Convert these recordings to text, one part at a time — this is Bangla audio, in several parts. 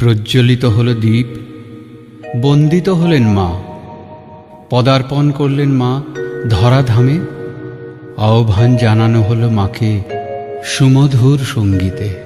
প্রজ্জ্বলিত হল দীপ, বন্দিত হলেন মা, পদার্পণ করলেন মা ধরাধামে, আহ্বান জানানো হলো মাকে সুমধুর সঙ্গীতে।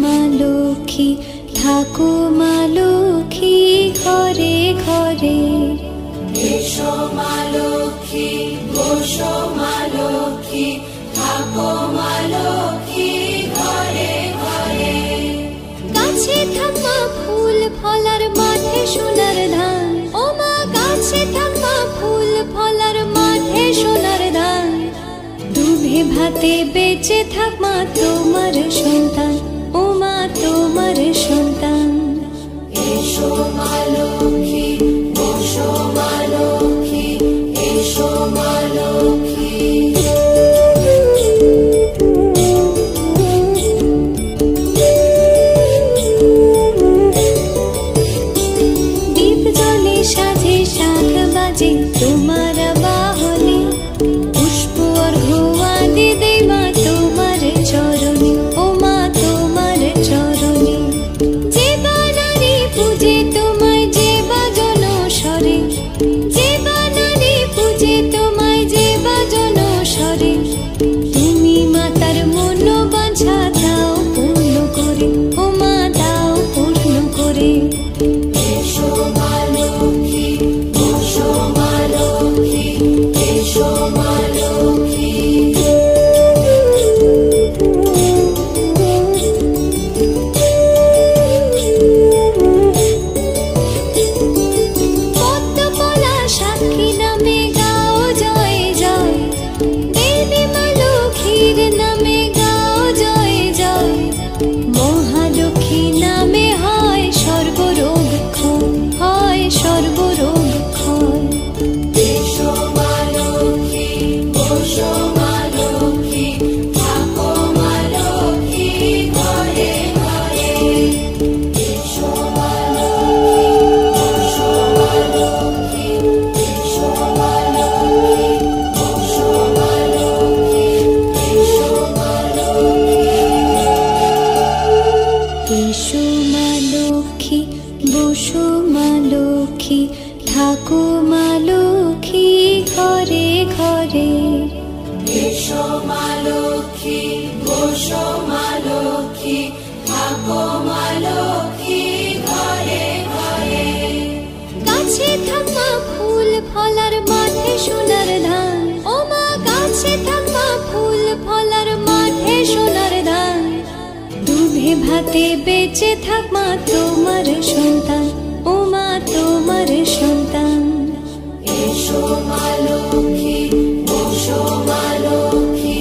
মা লক্ষ্মী, থাকো মা লক্ষ্মী ঘরে ঘরে। এসো মা লক্ষ্মী, বসো মা লক্ষ্মী, থাকো মা লক্ষ্মী ঘরে ঘরে। গাছে থাকা ফুল ফলার মাঠে সোনার ধান, ও মা গাছে থাকা ফুল ফলার মাঠে সোনার ধান। দুধে ভাতে বেঁচে থাক মা তোমার সন্তান, ও মা তোমার সন্তান। এসো মা লক্ষ্মী, বসো মা লক্ষ্মী, এসো মা লক্ষ্মী। দীপ জ্বলে সাজে শাখ বাজে তোমার বাহনে, পুষ্প অর্ঘ্য আদি দেই মা তোমার চরণে, ও মা তোমার চরণে। যে বা নারী পূজে তোমায়, যে বা জনস্বরে, যে বা নারী পূজে তোমায়, যে বা জনস্বরে। তুমি মাতার মনোবাঞ্ছা দাও পূর্ণ করে, ও মা দাও পূর্ণ করে। এসো মা লক্ষ্মী, বসো মা লক্ষ্মী, এসো মা লক্ষ্মী। পদ্মপলা সাক্ষী নামে গাও জয় জয়, দেবী মা লক্ষ্মীর নামে গাও জয় জয়। মহালক্ষ্মী নামে হয় সর্বরোগ ক্ষয়, হয় সর্বরোগ ক্ষয়। এসো মা লক্ষ্মী, বসো মা লক্ষ্মী, থাকো মা লক্ষ্মী ঘরে ঘরে। এসো মা লক্ষ্মী, বসো মা লক্ষ্মী, এসো মা লক্ষ্মী, বসো মা লক্ষ্মী, এসো মা লক্ষ্মী। এসো মা লক্ষ্মী, বসো মা লক্ষ্মী, থাকো মা লক্ষ্মী ঘরে ঘরে। এসো মা লক্ষ্মী, বসো মা লক্ষ্মী, থাকো মা লক্ষ্মী ঘরে ঘরে। গাছে থাকা ফুল ফলার মাঠে সোনার ধান, ও মা গাছে থাকা ফুল ফলার মাঠে সোনার ধান। দুধে ভাতে বেঁচে থাক মা তোমার সন্তান, ও মা তোমার সন্তান। এসো মা লক্ষ্মী, বসো মা লক্ষ্মী,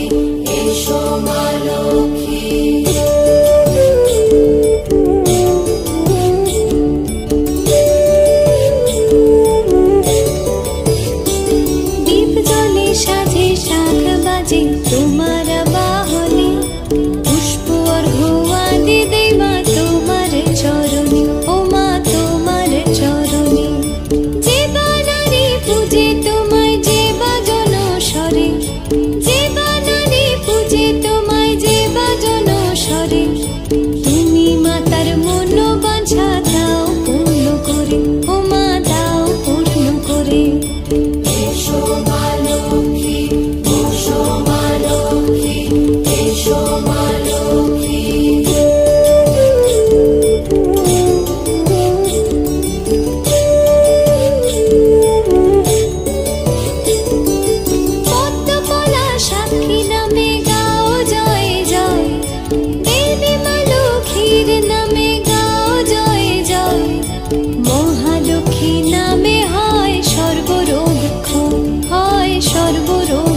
এসো মা লক্ষ্মী। দীপ জ্বলে সাজে শাখ বাজে তোমার বাহনে, পুষ্প অর্ঘ্য আদি দেই মা তোমার চরণে, ও মা তোমার চরণে। যে বা নারী পূজে তোমায়, যে বা জনস্বরে, যে বা নারী পূজে তোমায়, যে বা জনস্বরে। তুমি মাতার মনোবাঞ্ছা দাও পূর্ণ করে, ও মা দাও পূর্ণ করে। এসো মা লক্ষ্মী, বসো মা লক্ষ্মী, এসো মা লক্ষ্মী। পদ্মপলা সাক্ষী নামে গাও জয় জয়, দেবী মা লক্ষ্মীর নামে গাও জয় জয়। মহালক্ষ্মী নামে হয় সর্বরোগ ক্ষয়, হয় সর্বরোগ